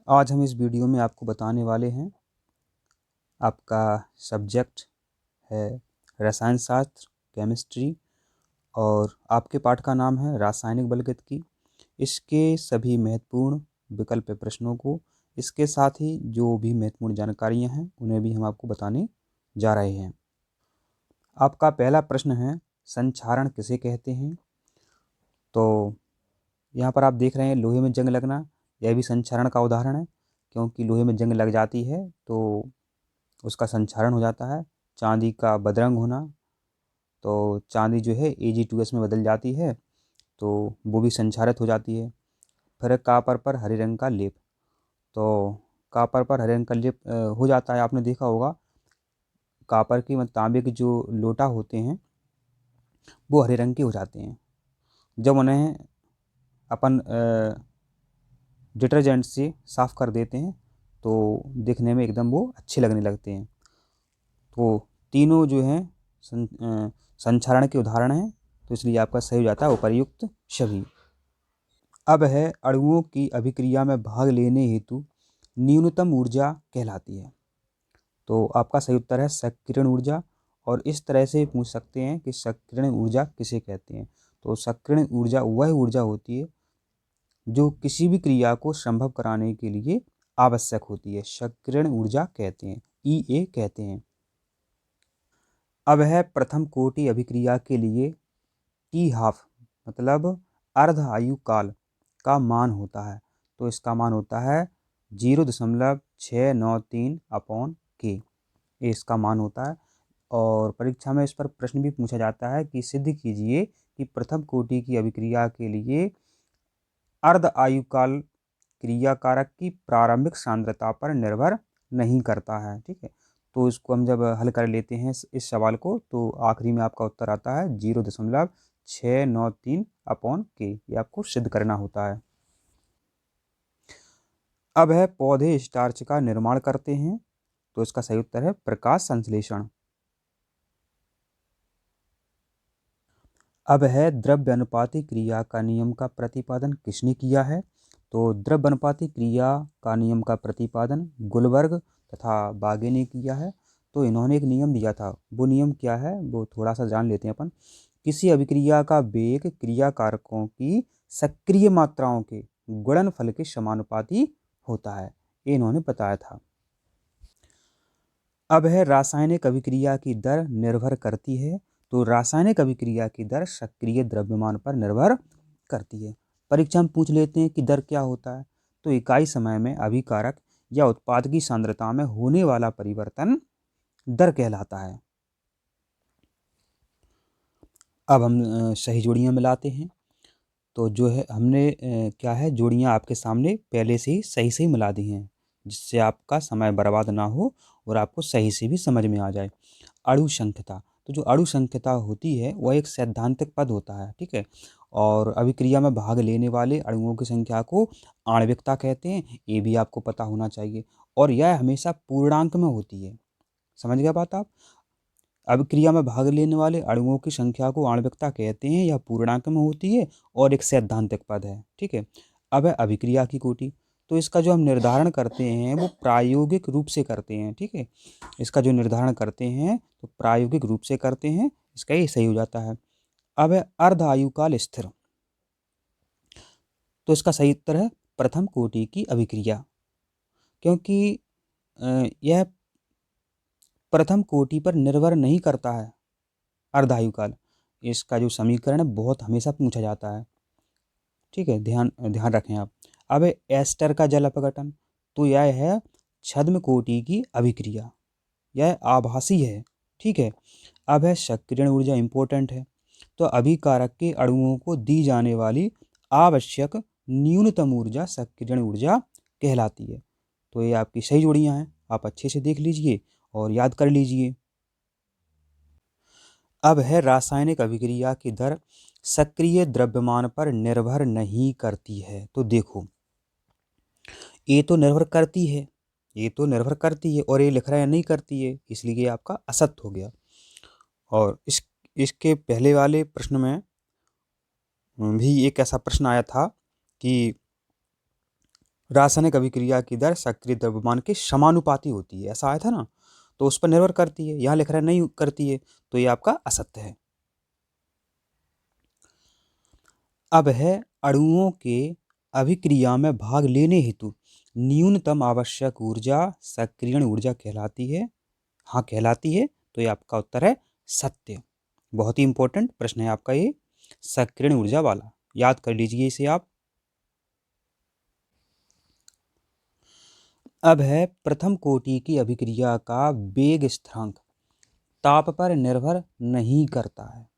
आज हम इस वीडियो में आपको बताने वाले हैं, आपका सब्जेक्ट है रसायन शास्त्र, केमिस्ट्री, और आपके पाठ का नाम है रासायनिक बलगतिकी। इसके सभी महत्वपूर्ण विकल्प प्रश्नों को, इसके साथ ही जो भी महत्वपूर्ण जानकारियां हैं उन्हें भी हम आपको बताने जा रहे हैं। आपका पहला प्रश्न है, संक्षारण किसे कहते हैं? तो यहाँ पर आप देख रहे हैं लोहे में जंग लगना, यह भी संक्षारण का उदाहरण है, क्योंकि लोहे में जंग लग जाती है तो उसका संक्षारण हो जाता है। चांदी का बदरंग होना, तो चांदी जो है Ag2S में बदल जाती है तो वो भी संक्षारित हो जाती है। फिर कापर पर हरे रंग का लेप, तो कापर पर हरे रंग का लेप हो जाता है। आपने देखा होगा कापर की मतलब तांबे के जो लोटा होते हैं वो हरे रंग के हो जाते हैं। जब उन्हें अपन डिटर्जेंट से साफ़ कर देते हैं तो दिखने में एकदम वो अच्छे लगने लगते हैं। तो तीनों जो हैं संक्षारण के उदाहरण हैं, तो इसलिए आपका सही हो जाता है उपर्युक्त सभी। अब है अणुओं की अभिक्रिया में भाग लेने हेतु न्यूनतम ऊर्जा कहलाती है। तो आपका सही उत्तर है सक्रियण ऊर्जा। और इस तरह से पूछ सकते हैं कि सक्रियण ऊर्जा किसे कहते हैं? तो सक्रियण ऊर्जा वह ऊर्जा होती है जो किसी भी क्रिया को संभव कराने के लिए आवश्यक होती है, सक्रियण ऊर्जा कहते हैं, E कहते हैं। अब है प्रथम कोटि अभिक्रिया के लिए टी हाफ मतलब अर्ध आयु काल का मान होता है। तो इसका मान होता है 0.693/K, ये इसका मान होता है। और परीक्षा में इस पर प्रश्न भी पूछा जाता है कि सिद्ध कीजिए कि प्रथम कोटि की अभिक्रिया के लिए अर्ध आयु काल क्रिया कारक की प्रारंभिक सांद्रता पर निर्भर नहीं करता है। ठीक है, तो इसको हम जब हल कर लेते हैं इस सवाल को, तो आखिरी में आपका उत्तर आता है 0.693/K। ये आपको सिद्ध करना होता है। अब है पौधे स्टार्च का निर्माण करते हैं, तो इसका सही उत्तर है प्रकाश संश्लेषण। अब है द्रव्य अनुपाती क्रिया का नियम का प्रतिपादन किसने किया है? तो द्रव्य अनुपाती क्रिया का नियम का प्रतिपादन गुलबर्ग तथा बागे ने किया है। तो इन्होंने एक नियम दिया था, वो नियम क्या है वो थोड़ा सा जान लेते हैं अपन। किसी अभिक्रिया का वेग क्रिया कारकों की सक्रिय मात्राओं के गुणनफल के समानुपाती होता है, ये इन्होंने बताया था। अब है रासायनिक अभिक्रिया की दर निर्भर करती है। तो रासायनिक अभिक्रिया की दर सक्रिय द्रव्यमान पर निर्भर करती है। परीक्षा में पूछ लेते हैं कि दर क्या होता है? तो इकाई समय में अभिकारक या उत्पाद की सांद्रता में होने वाला परिवर्तन दर कहलाता है। अब हम सही जोड़ियां मिलाते हैं। तो जो है हमने क्या है जोड़ियां आपके सामने पहले से ही सही से मिला दी हैं, जिससे आपका समय बर्बाद ना हो और आपको सही से भी समझ में आ जाए। अणु संख्यता, तो जो अणु संख्यता होती है वह एक सैद्धांतिक पद होता है। ठीक है, और अभिक्रिया में भाग लेने वाले अणुओं की संख्या को आणविकता कहते हैं, ये भी आपको पता होना चाहिए। और यह हमेशा पूर्णांक में होती है। समझ गया बात आप? अभिक्रिया में भाग लेने वाले अणुओं की संख्या को आणविकता कहते हैं, यह पूर्णांक में होती है और एक सैद्धांतिक पद है। ठीक है, अब है अभिक्रिया की कोटि। तो इसका जो हम निर्धारण करते हैं वो प्रायोगिक रूप से करते हैं। ठीक है, इसका जो निर्धारण करते हैं तो प्रायोगिक रूप से करते हैं, इसका ये सही हो जाता है। अब है अर्ध आयुकाल स्थिर, तो इसका सही उत्तर है प्रथम कोटि की अभिक्रिया, क्योंकि यह प्रथम कोटि पर निर्भर नहीं करता है अर्धायुकाल। इसका जो समीकरण है बहुत हमेशा पूछा जाता है। ठीक है, ध्यान ध्यान रखें आप। अब एस्टर का जल अपघटन, तो यह है छद्म कोटि की अभिक्रिया, यह आभासी है। ठीक है, अब है सक्रियण ऊर्जा, इंपॉर्टेंट है। तो अभिकारक के अणुओं को दी जाने वाली आवश्यक न्यूनतम ऊर्जा सक्रियण ऊर्जा कहलाती है। तो ये आपकी सही जोड़ियां हैं, आप अच्छे से देख लीजिए और याद कर लीजिए। अब है रासायनिक अभिक्रिया की दर सक्रिय द्रव्यमान पर निर्भर नहीं करती है। तो देखो, ये तो निर्भर करती है, ये तो निर्भर करती है, और ये लिख रहा है नहीं करती है, इसलिए ये आपका असत्य हो गया। और इसके पहले वाले प्रश्न में भी एक ऐसा प्रश्न आया था कि रासायनिक अभिक्रिया की दर सक्रिय द्रव्यमान के समानुपाती होती है, ऐसा आया था ना, तो उस पर निर्भर करती है। यहाँ लिख रहा है नहीं करती है, तो ये आपका असत्य है। अब है अणुओं के अभिक्रिया में भाग लेने हेतु न्यूनतम आवश्यक ऊर्जा सक्रियण ऊर्जा कहलाती है। हाँ कहलाती है, तो ये आपका उत्तर है सत्य। बहुत ही इंपॉर्टेंट प्रश्न है आपका ये, सक्रियण ऊर्जा वाला, याद कर लीजिए इसे आप। अब है प्रथम कोटि की अभिक्रिया का वेग स्थिरांक ताप पर निर्भर नहीं करता है।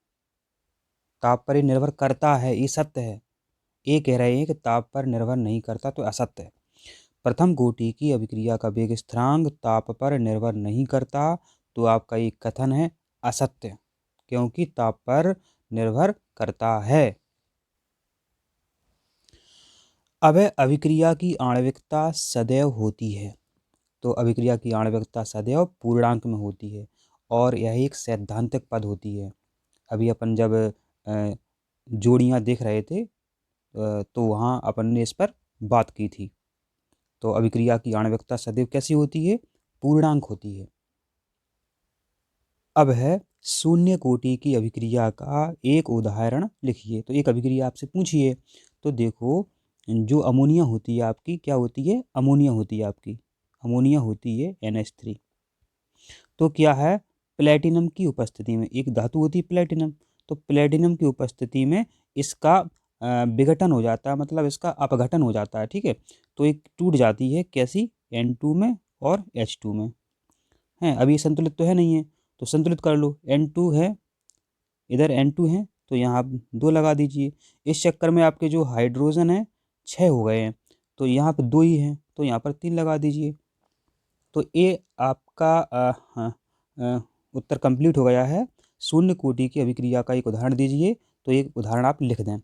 ताप पर ही निर्भर करता है, ये सत्य है। ये कह रहे हैं कि ताप पर निर्भर नहीं करता, तो असत्य है। प्रथम कोटि की अभिक्रिया का वेग स्थिरांक ताप पर निर्भर नहीं करता, तो आपका ये कथन है असत्य, क्योंकि ताप पर निर्भर करता है। अब अभिक्रिया की आणविकता सदैव होती है, तो अभिक्रिया की आणविकता सदैव पूर्णांक में होती है और यह एक सैद्धांतिक पद होती है। अभी अपन जब जोड़ियाँ देख रहे थे तो वहाँ अपन ने इस पर बात की थी। तो अभिक्रिया की आणविकता सदैव कैसी होती है? पूर्णांक होती है। अब है शून्य कोटि की अभिक्रिया का एक उदाहरण लिखिए। तो एक अभिक्रिया आपसे पूछिए, तो देखो जो अमोनिया होती है आपकी, क्या होती है? अमोनिया होती है आपकी, अमोनिया होती है NH3। तो क्या है, प्लेटिनम की उपस्थिति में, एक धातु होती है प्लेटिनम, तो प्लेटिनम की उपस्थिति में इसका विघटन हो जाता है, मतलब इसका अपघटन हो जाता है, ठीक है। तो एक टूट जाती है, कैसी? N2 में और H2 में है। अभी संतुलित तो है नहीं है, तो संतुलित कर लो। N2 है, इधर N2 है, तो यहाँ आप 2 लगा दीजिए। इस चक्कर में आपके जो हाइड्रोजन है 6 हो गए हैं, तो यहाँ पर 2 ही हैं, तो यहाँ पर 3 लगा दीजिए। तो ये आपका उत्तर कंप्लीट हो गया है। शून्य कोटि की अभिक्रिया का एक उदाहरण दीजिए, तो एक उदाहरण आप लिख दें,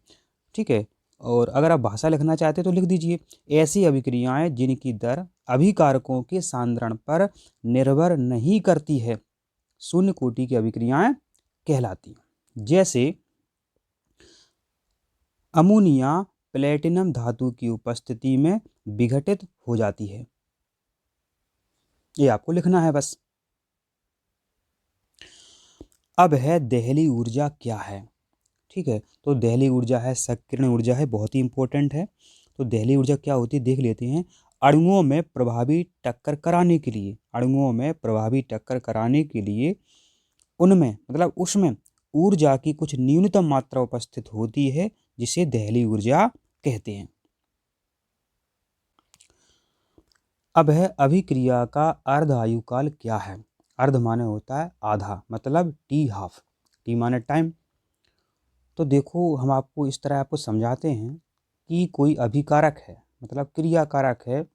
ठीक है। और अगर आप भाषा लिखना चाहते हैं तो लिख दीजिए, ऐसी अभिक्रियाएं जिनकी दर अभिकारकों के सांद्रण पर निर्भर नहीं करती है, शून्य कोटि की अभिक्रियाएं कहलाती हैं। जैसे अमोनिया प्लेटिनम धातु की उपस्थिति में विघटित हो जाती है। ये आपको लिखना है बस। अब है दहली ऊर्जा क्या है, ठीक है। तो दहली ऊर्जा है, सक्रियण ऊर्जा है, बहुत ही इंपॉर्टेंट है। तो दहली ऊर्जा क्या होती है देख लेते हैं। अणुओं में प्रभावी टक्कर कराने के लिए, अणुओं में प्रभावी टक्कर कराने के लिए उनमें, मतलब उसमें ऊर्जा की कुछ न्यूनतम मात्रा उपस्थित होती है, जिसे दहली ऊर्जा कहते हैं। अब है अभिक्रिया का अर्ध आयुकाल क्या है। अर्ध माने होता है आधा, मतलब T हाफ, T माने टाइम। तो देखो हम आपको इस तरह आपको समझाते हैं कि कोई अभिकारक है, मतलब क्रियाकारक है,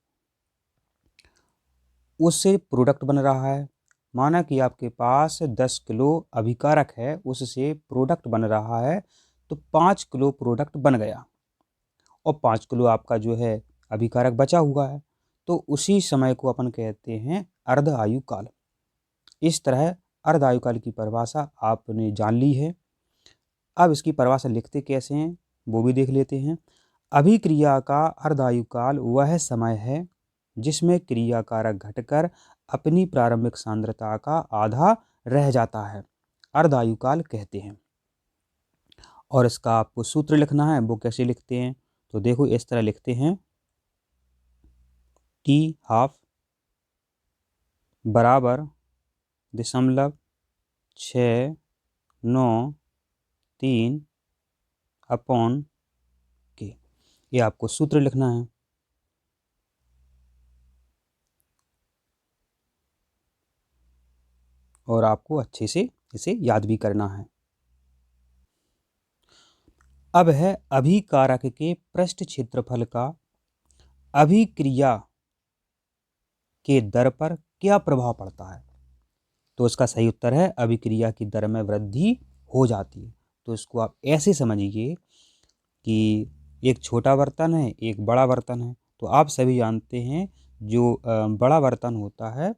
उससे प्रोडक्ट बन रहा है। माना कि आपके पास 10 किलो अभिकारक है, उससे प्रोडक्ट बन रहा है, तो 5 किलो प्रोडक्ट बन गया और 5 किलो आपका जो है अभिकारक बचा हुआ है। तो उसी समय को अपन कहते हैं अर्ध आयुकाल। इस तरह अर्ध आयुकाल की परिभाषा आपने जान ली है। अब इसकी परिभाषा लिखते कैसे हैं वो भी देख लेते हैं। अभिक्रिया का अर्ध आयुकाल वह समय है जिसमें क्रियाकारक घटकर अपनी प्रारंभिक सांद्रता का आधा रह जाता है, अर्ध आयुकाल कहते हैं। और इसका आपको सूत्र लिखना है, वो कैसे लिखते हैं? तो देखो इस तरह लिखते हैं, T हाफ बराबर 0.693 अपॉन के, ये आपको सूत्र लिखना है। और आपको अच्छे से इसे याद भी करना है। अब है अभिकारक के पृष्ठ क्षेत्रफल का अभिक्रिया के दर पर क्या प्रभाव पड़ता है। तो इसका सही उत्तर है अभिक्रिया की दर में वृद्धि हो जाती है। तो इसको आप ऐसे समझिए कि एक छोटा बर्तन है, एक बड़ा बर्तन है। तो आप सभी जानते हैं जो बड़ा बर्तन होता है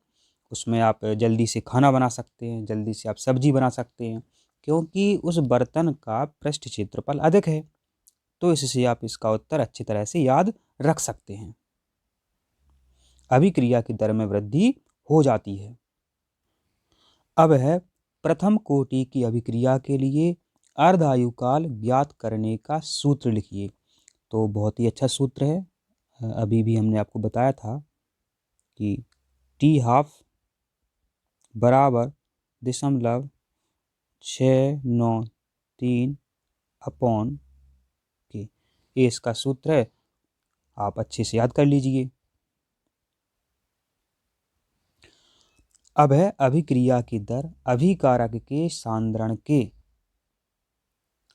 उसमें आप जल्दी से खाना बना सकते हैं, जल्दी से आप सब्जी बना सकते हैं, क्योंकि उस बर्तन का पृष्ठ क्षेत्रफल अधिक है। तो इससे आप इसका उत्तर अच्छी तरह से याद रख सकते हैं। अभिक्रिया की दर में वृद्धि हो जाती है। अब है प्रथम कोटि की अभिक्रिया के लिए अर्धायुकाल ज्ञात करने का सूत्र लिखिए। तो बहुत ही अच्छा सूत्र है, अभी भी हमने आपको बताया था कि T½ बराबर 0.693 अपॉन के, ये इसका सूत्र है, आप अच्छे से याद कर लीजिए। अब है अभिक्रिया की दर अभिकारक के सांद्रण के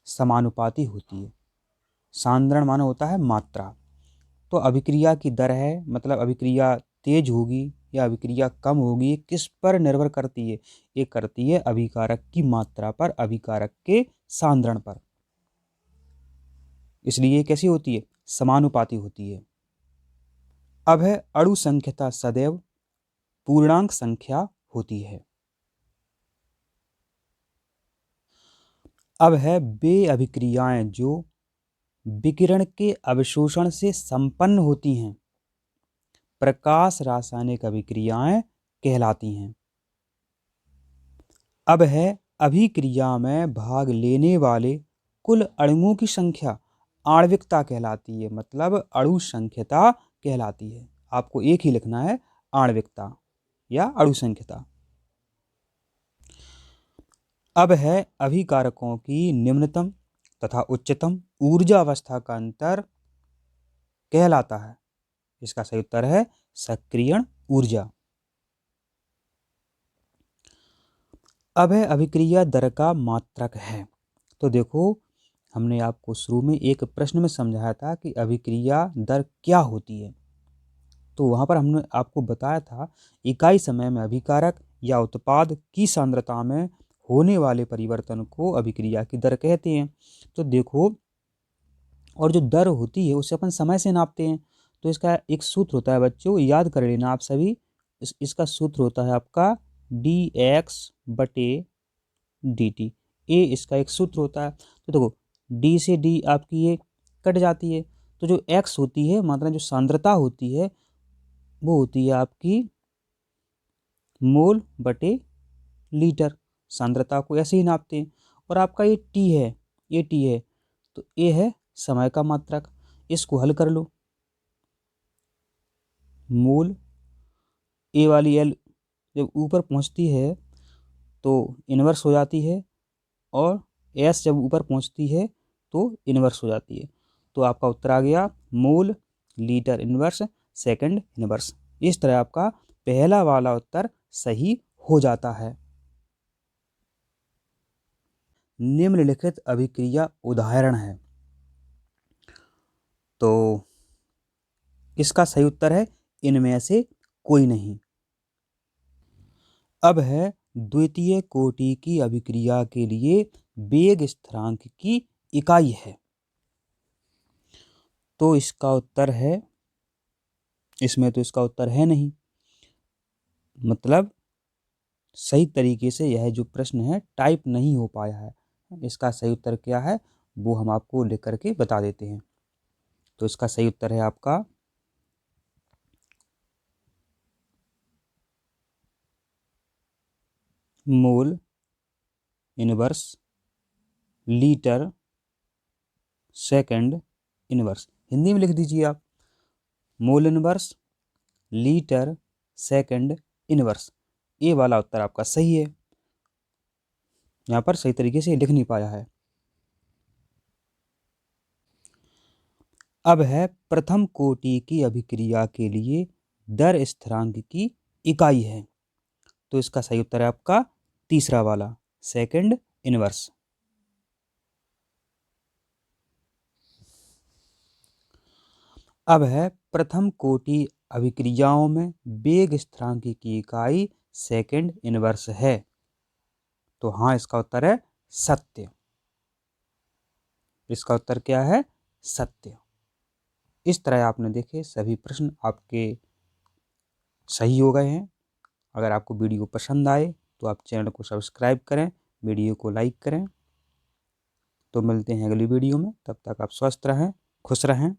समानुपाती होती है। सांद्रण माना होता है मात्रा, तो अभिक्रिया की दर है, मतलब अभिक्रिया तेज होगी या अभिक्रिया कम होगी, ये किस पर निर्भर करती है? ये करती है अभिकारक की मात्रा पर, अभिकारक के सांद्रण पर। इसलिए ये कैसी होती है? समानुपाती होती है। अब है अणु संख्यता सदैव पूर्णांक संख्या होती है। अब है वे अभिक्रियाएं जो विकिरण के अवशोषण से संपन्न होती हैं, प्रकाश रासायनिक अभिक्रियाएं कहलाती हैं। अब है अभिक्रिया में भाग लेने वाले कुल अणुओं की संख्या आणविकता कहलाती है, मतलब अणु संख्यता कहलाती है। आपको एक ही लिखना है, आणविकता या अणु संख्यता। अब है अभिकारकों की निम्नतम तथा उच्चतम ऊर्जा अवस्था का अंतर कहलाता है। इसका सही उत्तर है सक्रियण ऊर्जा। अब है अभिक्रिया दर का मात्रक है। तो देखो, हमने आपको शुरू में एक प्रश्न में समझाया था कि अभिक्रिया दर क्या होती है। तो वहाँ पर हमने आपको बताया था इकाई समय में अभिकारक या उत्पाद की सांद्रता में होने वाले परिवर्तन को अभिक्रिया की दर कहते हैं। तो देखो, और जो दर होती है उसे अपन समय से नापते हैं। तो इसका एक सूत्र होता है बच्चों, याद कर लेना आप सभी। इसका सूत्र होता है आपका dx/dt। ए इसका एक सूत्र होता है। तो देखो, डी से डी आपकी ये कट जाती है, तो जो x होती है, मतलब जो सांद्रता होती है, वो होती है आपकी मोल बटे लीटर। सांद्रता को ऐसे ही नापते हैं। और आपका ये t है, ये t है, तो ये है समय का मात्रक। इसको हल कर लो। मोल ए वाली एल जब ऊपर पहुंचती है तो इन्वर्स हो जाती है, और एस जब ऊपर पहुंचती है तो इन्वर्स हो जाती है। तो आपका उत्तर आ गया mole litre inverse second inverse. इस तरह आपका पहला वाला उत्तर सही हो जाता है। निम्नलिखित अभिक्रिया उदाहरण है। तो इसका सही उत्तर है इनमें से कोई नहीं। अब है द्वितीय कोटि की अभिक्रिया के लिए वेग स्थिरांक की इकाई है। तो इसका उत्तर है, इसमें तो इसका उत्तर है नहीं, मतलब सही तरीके से यह जो प्रश्न है टाइप नहीं हो पाया है। इसका सही उत्तर क्या है वो हम आपको लिख करके बता देते हैं। तो इसका सही उत्तर है आपका mole inverse litre second inverse. Hindi में लिख दीजिए आप, mole inverse litre second inverse. ये वाला उत्तर आपका सही है। यहाँ पर सही तरीके से लिख नहीं पाया है। अब है प्रथम कोटि की अभिक्रिया के लिए दर स्थिरांक की इकाई है। तो इसका सही उत्तर है आपका तीसरा वाला सेकंड इनवर्स। अब है प्रथम कोटि अभिक्रियाओं में वेग स्थिरांक की इकाई सेकंड इनवर्स है। तो हाँ, इसका उत्तर है सत्य। इसका उत्तर क्या है? सत्य। इस तरह आपने देखे सभी प्रश्न आपके सही हो गए हैं। अगर आपको वीडियो पसंद आए तो आप चैनल को सब्सक्राइब करें, वीडियो को लाइक करें। तो मिलते हैं अगली वीडियो में, तब तक आप स्वस्थ रहें, खुश रहें।